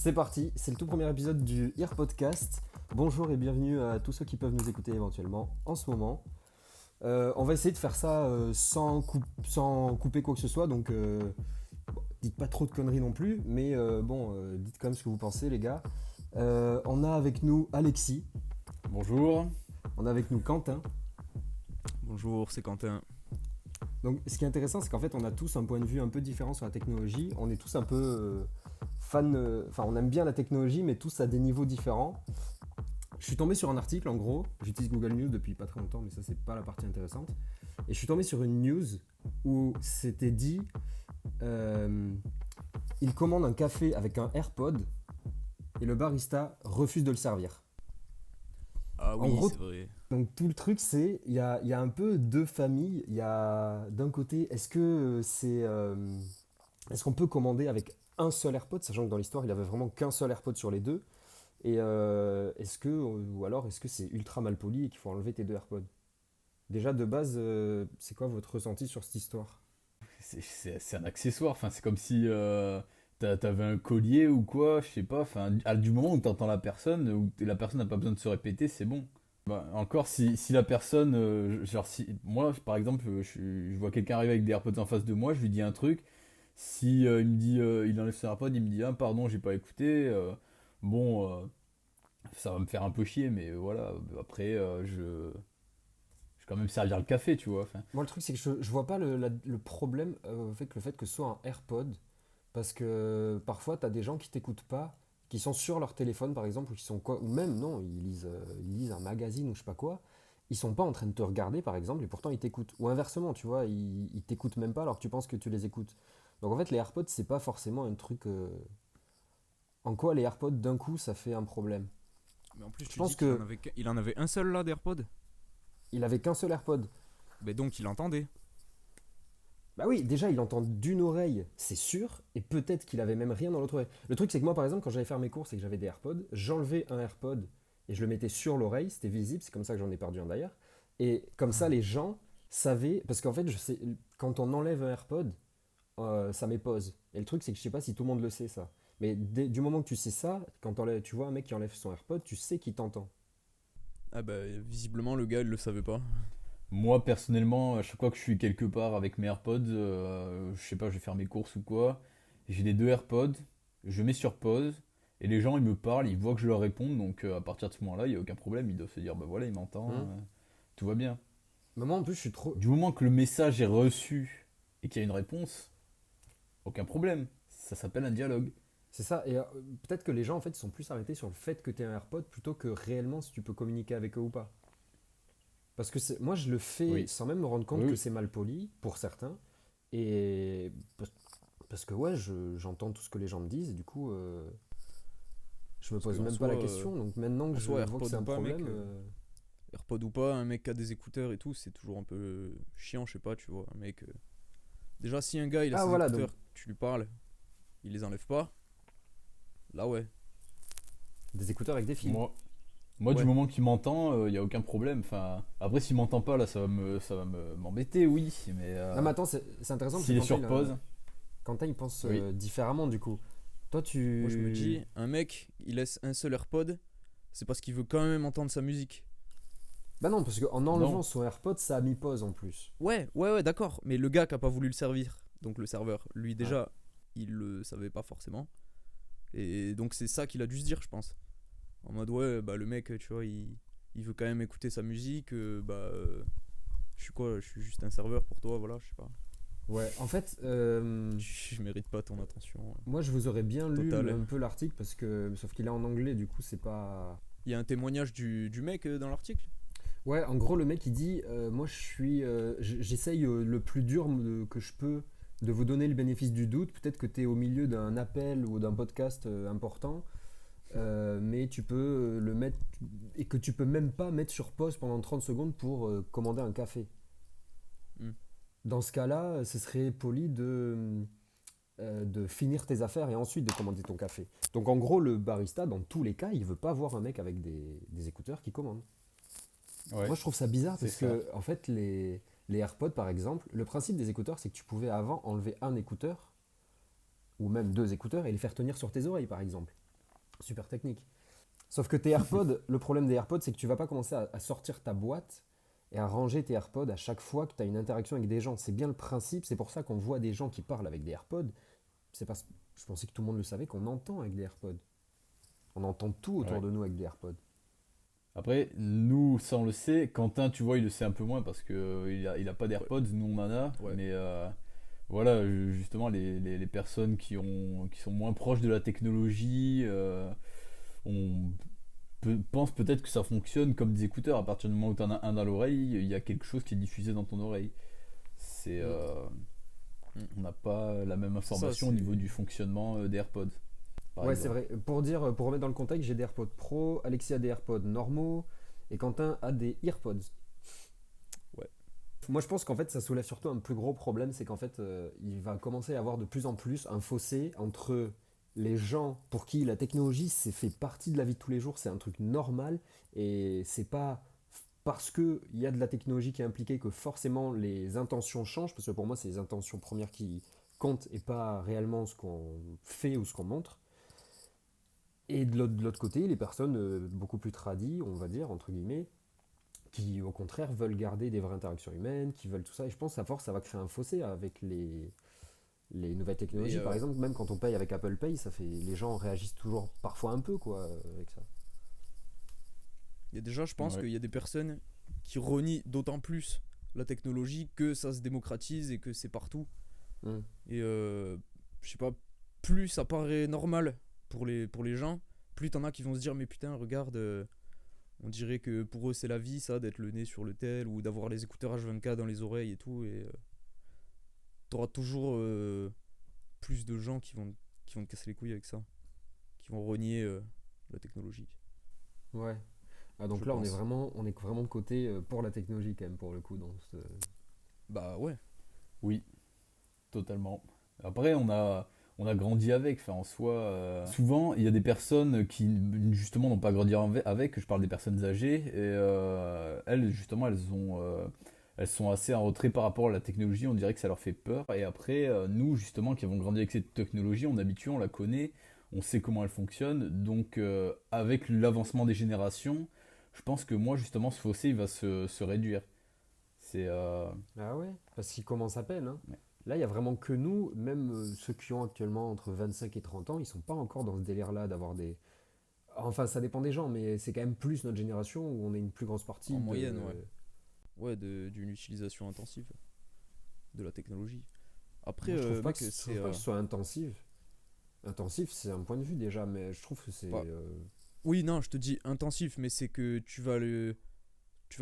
C'est parti, c'est le tout premier épisode du Ear Podcast. Bonjour et bienvenue à tous ceux qui peuvent nous écouter éventuellement en ce moment. On va essayer de faire ça sans couper quoi que ce soit, donc dites pas trop de conneries non plus, mais dites quand même ce que vous pensez les gars. On a avec nous Alexis, Bonjour. on a avec nous Quentin. Bonjour, c'est Quentin. Donc ce qui est intéressant, c'est qu'en fait on a tous un point de vue un peu différent sur la technologie. On est tous un peu fans, on aime bien la technologie, mais tous à des niveaux différents. Je suis tombé sur un article, en gros, j'utilise Google News depuis pas très longtemps, mais ça c'est pas la partie intéressante. Et je suis tombé sur une news où c'était dit, il commande un café avec un AirPod et le barista refuse de le servir. Ah En oui, gros, c'est vrai. Donc tout le truc c'est, il y a un peu deux familles. Il y a d'un côté, est-ce qu'on peut commander avec un seul AirPod, sachant que dans l'histoire il avait vraiment qu'un seul AirPod sur les deux. Et ou alors est-ce que c'est ultra mal poli et qu'il faut enlever tes deux AirPods? Déjà de base, c'est quoi votre ressenti sur cette histoire? C'est un accessoire, enfin, c'est comme si t'avais un collier ou quoi, je sais pas. Enfin, du moment où t'entends la personne, où la personne n'a pas besoin de se répéter, c'est bon. Bah, encore si la personne, genre si moi par exemple, je vois quelqu'un arriver avec des AirPods en face de moi, je lui dis un truc. Si il me dit, il enlève son AirPod, il me dit ah pardon, j'ai pas écouté. Bon, ça va me faire un peu chier, mais voilà. Après, je vais quand même servir le café, tu vois. Enfin, Moi le truc c'est que je vois pas le problème avec le fait que ce soit un AirPod, parce que parfois t'as des gens qui t'écoutent pas, qui sont sur leur téléphone par exemple, ou qui sont quoi, ou même non, ils lisent un magazine ou je sais pas quoi, ils sont pas en train de te regarder par exemple, et pourtant ils t'écoutent. Ou inversement, tu vois, ils t'écoutent même pas alors que tu penses que tu les écoutes. Donc en fait les AirPods c'est pas forcément un truc. En quoi les AirPods d'un coup ça fait un problème? Mais en plus, Je tu pense dis qu'il que en avait, il en avait un seul là d'AirPod. il avait qu'un seul AirPod. Mais donc il entendait. Bah oui, déjà il entend d'une oreille, c'est sûr, et peut-être qu'il avait même rien dans l'autre oreille. Le truc c'est que moi par exemple quand j'allais faire mes courses et que j'avais des AirPods, j'enlevais un AirPod et je le mettais sur l'oreille, c'était visible, c'est comme ça que j'en ai perdu un d'ailleurs. Et comme ça les gens savaient, parce qu'en fait je sais, quand on enlève un AirPod, ça met pause. Et le truc c'est que je sais pas si tout le monde le sait ça. Mais du moment que tu sais ça, tu vois un mec qui enlève son AirPod, tu sais qu'il t'entend. Ah bah visiblement le gars il le savait pas. moi personnellement, à chaque fois que je suis quelque part avec mes AirPods, je sais pas, je vais faire mes courses ou quoi, j'ai les deux AirPods, je mets sur pause, et les gens ils me parlent, ils voient que je leur réponds, donc à partir de ce moment-là, il n'y a aucun problème, ils doivent se dire bah voilà, il m'entend, Hmm. tout va bien. Mais moi en plus je suis trop. Du moment que le message est reçu et qu'il y a une réponse, aucun problème, ça s'appelle un dialogue. C'est ça, et peut-être que les gens en fait sont plus arrêtés sur le fait que tu un AirPod plutôt que réellement si tu peux communiquer avec eux ou pas. Parce que moi je le fais Oui, sans même me rendre compte que oui, c'est mal poli pour certains, et parce que ouais, j'entends tout ce que les gens me disent, et du coup je me Parce pose qu'en même pas la soi, question, donc maintenant que en je soi vois que AirPod c'est ou un pas mec, problème, AirPod ou pas, un mec qui a des écouteurs et tout, c'est toujours un peu chiant, je sais pas, tu vois. Un mec. Déjà si un gars il a ah ses voilà, donc écouteurs, tu lui parles, il les enlève pas. Là ouais. des écouteurs avec des fils. moi du Ouais. moment qu'il m'entend, il n'y a aucun problème. Enfin, après, s'il m'entend pas, là, m'embêter, oui, mais Non mais attends, c'est intéressant parce que s'il est sur pause, Quentin il pense oui. différemment du coup. Toi Moi je me tu... dis, un mec, il laisse un seul AirPod, c'est parce qu'il veut quand même entendre sa musique. Bah non, parce qu'en enlevant Non, son AirPod, ça a mis pause en plus. Ouais, d'accord. Mais le gars qui a pas voulu le servir, donc le serveur, lui Ouais. déjà, il le savait pas forcément. Et donc c'est ça qu'il a dû se dire, je pense. En mode, ouais, bah le mec, tu vois, il veut quand même écouter sa musique. Je suis quoi? Je suis juste un serveur pour toi, voilà, je sais pas. Ouais, en fait, Je mérite pas ton attention moi je vous aurais bien lu totale. un peu l'article parce que, sauf qu'il est en anglais, du coup c'est pas... Il y a un témoignage du mec dans l'article. Ouais, en gros, le mec il dit moi j'essaye le plus dur que je peux de vous donner le bénéfice du doute. Peut-être que tu es au milieu d'un appel ou d'un podcast important, mais tu peux le mettre et que tu peux même pas mettre sur pause pendant 30 secondes pour commander un café. Hmm. Dans ce cas-là, ce serait poli de finir tes affaires et ensuite de commander ton café. Donc en gros, le barista, dans tous les cas, il veut pas voir un mec avec des écouteurs qui commande. ouais, Moi, je trouve ça bizarre c'est parce ça. que, en fait, les AirPods, par exemple, le principe des écouteurs, c'est que tu pouvais avant enlever un écouteur, ou même deux écouteurs, et les faire tenir sur tes oreilles, par exemple. super technique. Sauf que tes AirPods, le problème des AirPods, c'est que tu vas pas commencer à sortir ta boîte et à ranger tes AirPods à chaque fois que tu as une interaction avec des gens. C'est bien le principe, c'est pour ça qu'on voit des gens qui parlent avec des AirPods. C'est parce que je pensais que tout le monde le savait qu'on entend avec des AirPods. On entend tout autour Ouais. de nous avec des AirPods. Après, nous, ça on le sait. Quentin, tu vois, il le sait un peu moins parce que il a pas Ouais. d'AirPods, nous on en a. Ouais. Mais voilà, justement, les personnes qui sont moins proches de la technologie, on pense peut-être que ça fonctionne comme des écouteurs. À partir du moment où tu en as un dans l'oreille, il y a quelque chose qui est diffusé dans ton oreille. C'est, Mm. Mm. on n'a pas la même C'est ça, information au niveau du fonctionnement des AirPods, par Ouais, c'est exemple. vrai. Pour remettre dans le contexte, j'ai des AirPods Pro, Alexis a des AirPods normaux et Quentin a des EarPods. Ouais. Moi, je pense qu'en fait, ça soulève surtout un plus gros problème, c'est qu'en fait, il va commencer à avoir de plus en plus un fossé entre les gens pour qui la technologie, c'est fait partie de la vie de tous les jours, c'est un truc normal, et c'est pas parce qu'il y a de la technologie qui est impliquée que forcément les intentions changent, parce que pour moi, c'est les intentions premières qui comptent et pas réellement ce qu'on fait ou ce qu'on montre. Et de l'autre côté, les personnes beaucoup plus tradies, on va dire, entre guillemets, qui au contraire veulent garder des vraies interactions humaines, qui veulent tout ça. Et je pense qu'à force, ça va créer un fossé avec les nouvelles Et technologies. Par exemple, même quand on paye avec Apple Pay, ça fait, les gens réagissent toujours parfois un peu quoi, avec ça. il y a déjà, je pense Ouais. qu'il y a des personnes qui renient d'autant plus la technologie que ça se démocratise et que c'est partout. Mm. Et je sais pas, plus ça paraît normal pour les gens, plus t'en as qui vont se dire mais putain regarde, on dirait que pour eux c'est la vie ça d'être le nez sur le tel ou d'avoir les écouteurs H24 dans les oreilles et tout et t'auras toujours plus de gens qui vont te casser les couilles avec ça, qui vont renier la technologie, Ouais. Ah, donc je là, pense. on est vraiment de côté pour la technologie quand même, pour le coup. Bah ouais. Oui, totalement. Après, on a grandi avec. Enfin, en soi, souvent, il y a des personnes qui, justement, n'ont pas grandi avec. Je parle des personnes âgées. Et elles, justement, elles sont assez en retrait par rapport à la technologie. On dirait que ça leur fait peur. Et après, nous, justement, qui avons grandi avec cette technologie, on est habitué, on la connaît, on sait comment elle fonctionne. Donc, avec l'avancement des générations, je pense que moi, justement, ce fossé, il va se réduire. C'est. Ah ouais, parce qu'ils commencent à peine, hein. Ouais. Là, il y a vraiment que nous, même ceux qui ont actuellement entre 25 et 30 ans, ils sont pas encore dans ce délire-là d'avoir des. Enfin, ça dépend des gens, mais c'est quand même plus notre génération où on est une plus grosse En partie moyenne, ouais. de. Ouais, d'une utilisation intensive de la technologie. Après, Moi, mec, je c'est trouve pas que ce soit intensif. Intensif, c'est un point de vue déjà, mais je trouve que c'est. pas. Oui, non, je te dis intensif, mais c'est que tu vas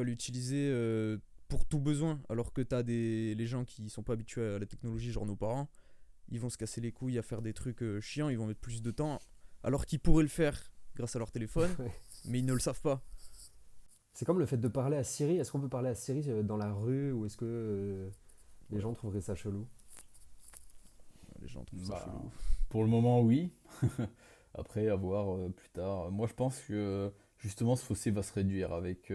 l'utiliser pour tout besoin. Alors que t'as les gens qui sont pas habitués à la technologie, genre nos parents, ils vont se casser les couilles à faire des trucs chiants, ils vont mettre plus de temps, alors qu'ils pourraient le faire grâce à leur téléphone, mais ils ne le savent pas. C'est comme le fait de parler à Siri. Est-ce qu'on peut parler à Siri dans la rue ou est-ce que les Ouais, gens trouveraient ça chelou? les gens trouvent ça Bah, chelou. pour le moment, oui. Après, à voir plus tard. Moi, je pense que justement, ce fossé va se réduire avec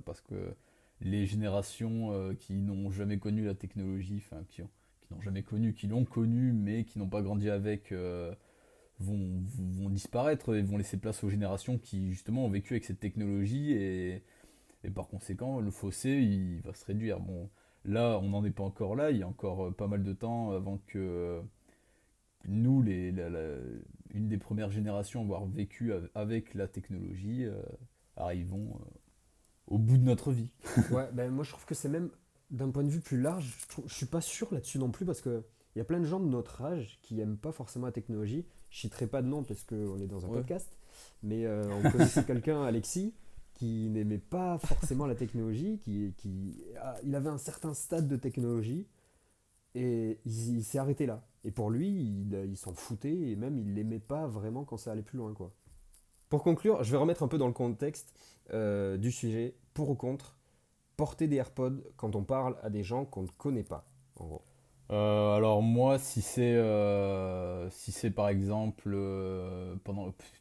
parce que les générations qui n'ont jamais connu la technologie, enfin qui n'ont jamais connu, qui l'ont connu mais qui n'ont pas grandi avec, vont disparaître et vont laisser place aux générations qui justement ont vécu avec cette technologie et par conséquent, le fossé il va se réduire. Bon, là, on n'en est pas encore là. Il y a encore pas mal de temps avant que nous, une des premières générations à avoir vécu avec la technologie, arrivons au bout de notre vie. Ouais, ben moi je trouve que c'est même d'un point de vue plus large, je suis pas sûr là-dessus non plus parce que il y a plein de gens de notre âge qui aiment pas forcément la technologie. Je citerai pas de nom parce qu'on est dans un Ouais. podcast, mais on connaissait quelqu'un, Alexis, qui n'aimait pas forcément la technologie, il avait un certain stade de technologie et il s'est arrêté là. Et pour lui, il s'en foutait et même il l'aimait pas vraiment quand ça allait plus loin, quoi. Pour conclure, je vais remettre un peu dans le contexte du sujet, pour ou contre porter des AirPods quand on parle à des gens qu'on ne connaît pas, en gros. Alors moi, si c'est par exemple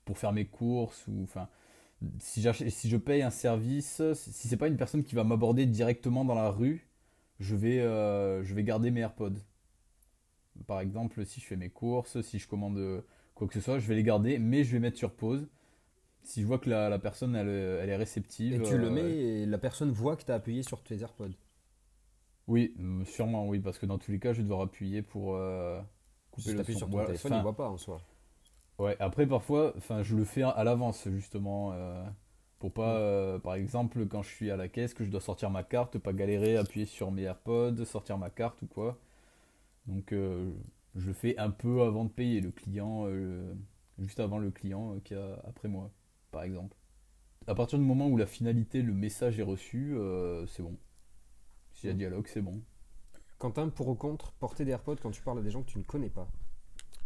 pour faire mes courses ou enfin si je paye un service, si c'est pas une personne qui va m'aborder directement dans la rue, je vais garder mes AirPods. Par exemple, si je fais mes courses, si je quoi que ce soit, je vais les garder, mais je vais mettre sur pause. Si je vois que la personne elle est réceptive. Et tu le mets et la personne voit que tu as appuyé sur tes AirPods. Oui, sûrement oui, parce que dans tous les cas, je vais devoir appuyer pour couper Si tu le appuies son. sur ton Ouais, téléphone, il voit pas en soi. ouais, après parfois, je le fais à l'avance justement pour pas, par exemple, quand je suis à la caisse, que je dois sortir ma carte, pas galérer, appuyer sur mes AirPods, sortir ma carte ou quoi. Donc je le fais un peu avant de payer le client, juste avant le client qui a après moi, par exemple. À partir du moment où la finalité, le message est reçu, c'est bon. S'il y a dialogue, c'est bon. Quentin, pour ou contre, porter des AirPods quand tu parles à des gens que tu ne connais pas?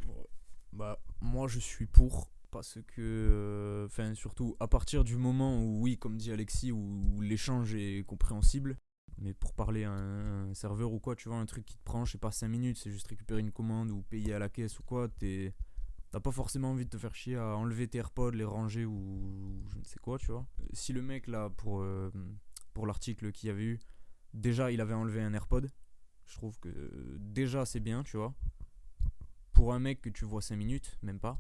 Ouais. Bah, moi je suis pour. Parce que, enfin, surtout à partir du moment où, oui, comme dit Alexis, où l'échange est compréhensible. Mais pour parler à un serveur ou quoi, tu vois, un truc qui te prend, je sais pas, 5 minutes, c'est juste récupérer une commande ou payer à la caisse ou quoi, t'as pas forcément envie de te faire chier à enlever tes AirPods, les ranger ou je ne sais quoi, tu vois. Si le mec là, pour l'article qu'il y avait eu, déjà il avait enlevé un AirPod, je trouve que déjà c'est bien, tu vois. Pour un mec que tu vois 5 minutes, même pas.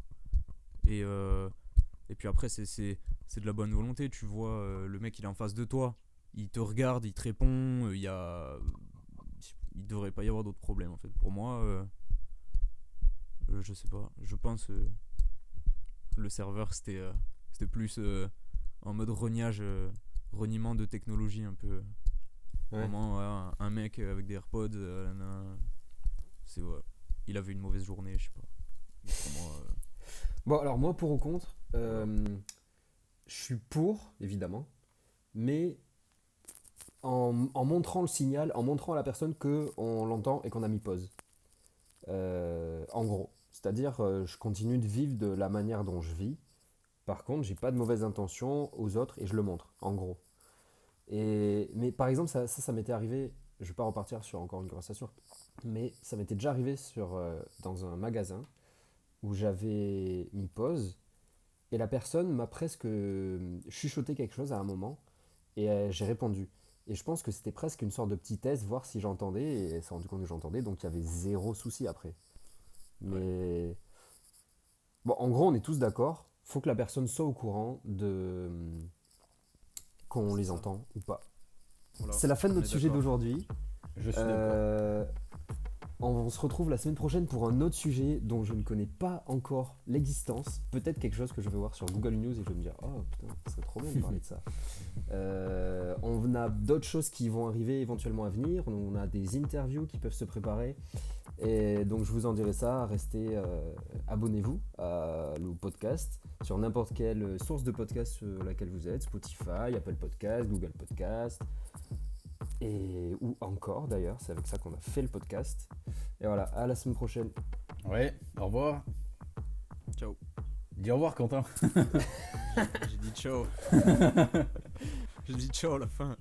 Et puis après, c'est de la bonne volonté, tu vois, le mec il est en face de toi, il te regarde, il te répond, il devrait pas y avoir d'autres problèmes en fait. Pour moi, je sais pas, je pense le serveur c'était plus en mode reniement de technologie un peu. Ouais. Vraiment, ouais, un mec avec des AirPods, ouais, il avait une mauvaise journée, je sais pas. Mais pour moi, Bon, alors moi, pour ou contre, je suis pour, évidemment, mais en montrant le signal, en montrant à la personne qu'on l'entend et qu'on a mis pause. En gros. C'est-à-dire, je continue de vivre de la manière dont je vis. Par contre, j'ai pas de mauvaise intention aux autres et je le montre, en gros. Mais par exemple, ça m'était arrivé, je vais pas repartir sur encore une conversation, mais ça m'était déjà arrivé dans un magasin où j'avais mis pause et la personne m'a presque chuchoté quelque chose à un moment et j'ai répondu. Et je pense que c'était presque une sorte de petit test, voir si j'entendais, et elle s'est rendu compte que j'entendais, donc il y avait zéro souci après. ouais. Mais bon, en gros, on est tous d'accord, faut que la personne soit au courant de qu'on C'est les ça. entend ou pas. Voilà, C'est la fin de on notre est sujet d'accord. d'aujourd'hui. Je suis d'accord. Euh, On se retrouve la semaine prochaine pour un autre sujet dont je ne connais pas encore l'existence. Peut-être quelque chose que je vais voir sur Google News et je vais me dire oh putain, ça serait trop bien de parler de ça. On a d'autres choses qui vont arriver éventuellement à venir. On a des interviews qui peuvent se préparer. Et donc je vous en dirai ça. Restez, abonnez-vous au podcast sur n'importe quelle source de podcast sur laquelle vous êtes. Spotify, Apple Podcast, Google Podcast. Ou encore d'ailleurs, c'est avec ça qu'on a fait le podcast. Et voilà, à la semaine prochaine. Ouais, au revoir. Ciao. Dis au revoir, Quentin. J'ai dit ciao. J'ai dit ciao à la fin.